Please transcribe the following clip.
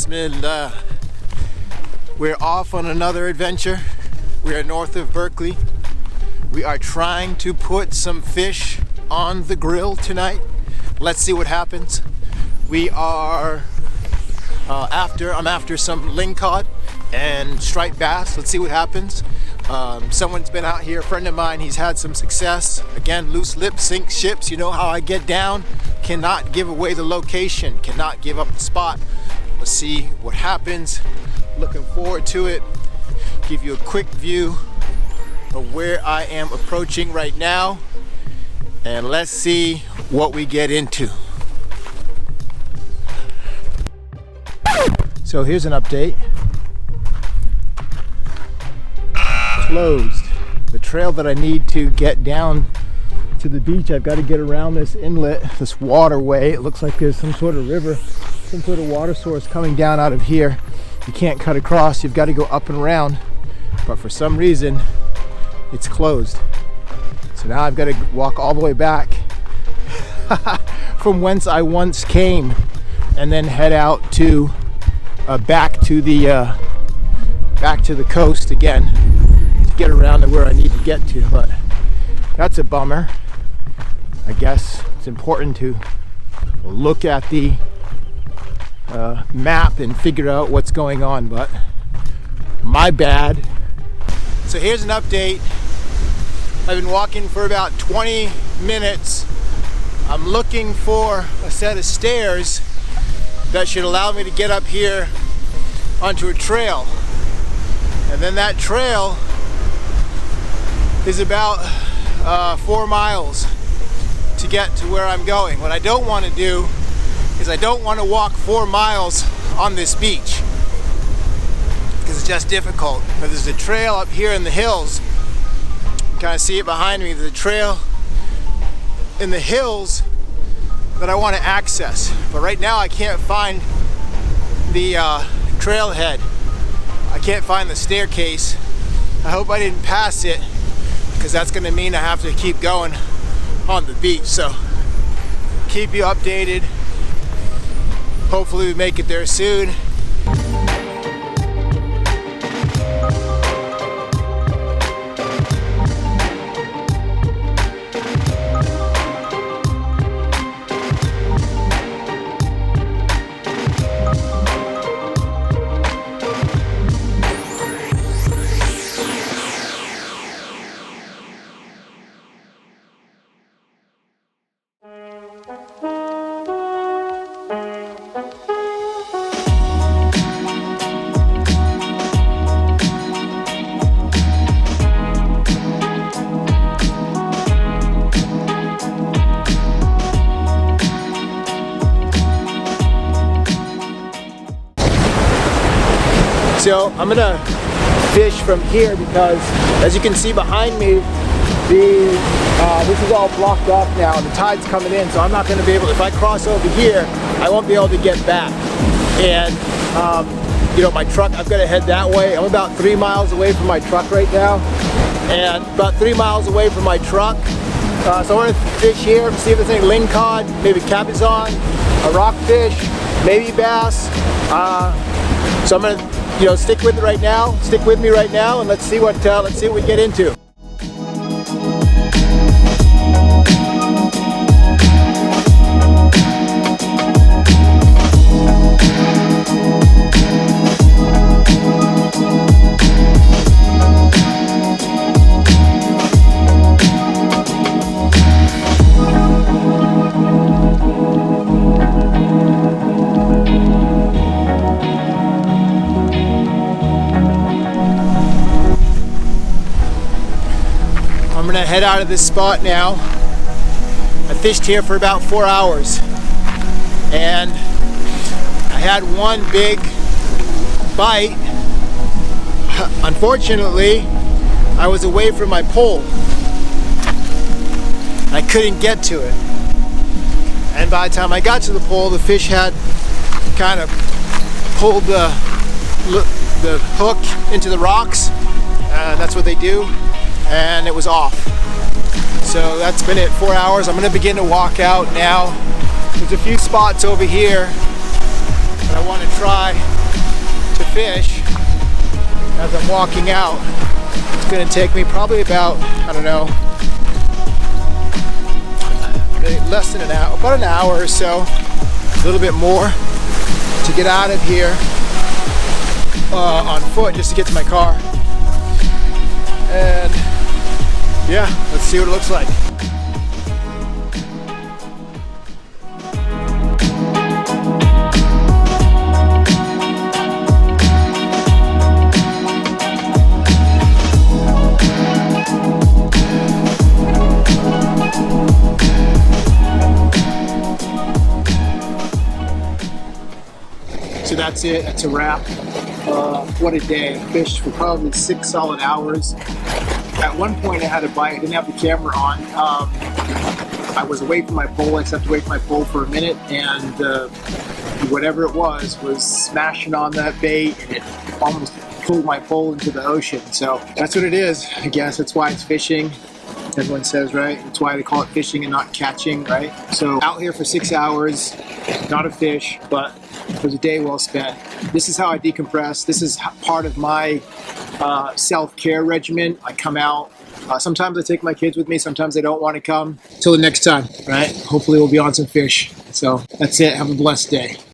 Bismillah. We're off on another adventure. We are north of Berkeley. We are trying to put some fish on the grill tonight. Let's see what happens. We are I'm after some lingcod and striped bass. Let's see what happens. Someone's been out here, a friend of mine, he's had some success. Again, loose lips sink ships. You know how I get down. Cannot give away the location, cannot give up the spot. Let's see what happens. Looking forward to it. Give you a quick view of where I am approaching right now. And let's see what we get into. So here's an update. Closed. The trail that I need to get down to the beach, I've got to get around this inlet, this waterway. It looks like there's some sort of river, some sort of water source coming down out of here. You can't cut across, you've got to go up and around. But for some reason, it's closed. So now I've got to walk all the way back from whence I once came and then head out to back to the coast again to get around to where I need to get to. But that's a bummer. I guess it's important to look at the map and figure out what's going on, but my bad. So here's an update. I've been walking for about 20 minutes. I'm looking for a set of stairs that should allow me to get up here onto a trail. And then that trail is about 4 miles to get to where I'm going. What I don't want to do is I don't want to walk 4 miles on this beach because it's just difficult. But there's a trail up here in the hills. You can kind of see it behind me. There's a trail in the hills that I want to access. But right now I can't find the trailhead. I can't find the staircase. I hope I didn't pass it, because that's going to mean I have to keep going on the beach. So keep you updated. Hopefully we make it there soon. So I'm gonna fish from here because, as you can see behind me, this is all blocked off now and the tide's coming in, so I'm not gonna be able, if I cross over here, I won't be able to get back. And you know, my truck, I've got to head that way. I'm about 3 miles away from my truck right now, and about 3 miles away from my truck. So I want to fish here, see if there's any lingcod, maybe cabezon, a rockfish, maybe bass. So I'm gonna, you know, stick with me right now, and let's see what we get into. I'm gonna head out of this spot now. I fished here for about 4 hours and I had one big bite. Unfortunately, I was away from my pole. I couldn't get to it. And by the time I got to the pole, the fish had kind of pulled the hook into the rocks. That's what they do. And it was off. So that's been it, 4 hours. I'm gonna begin to walk out now. There's a few spots over here that I want to try. to fish as I'm walking out. It's gonna take me probably about, I don't know, less than an hour, about an hour or so, a little bit more, to get out of here on foot just to get to my car. And yeah, let's see what it looks like. So that's it, that's a wrap. What a day. Fished for probably 6 solid hours. At one point I had a bite, I didn't have the camera on. I was away from my pole, I stepped away from my pole for a minute, and whatever it was smashing on that bait, and it almost pulled my pole into the ocean. So that's what it is, I guess. That's why it's fishing. Everyone says, right? That's why they call it fishing and not catching, right? So out here for 6 hours, not a fish, but it was a day well spent. This is how I decompress. This is part of my self-care regimen. I come out. Sometimes I take my kids with me. Sometimes they don't want to come. Till the next time, right? Hopefully we'll be on some fish. So that's it. Have a blessed day.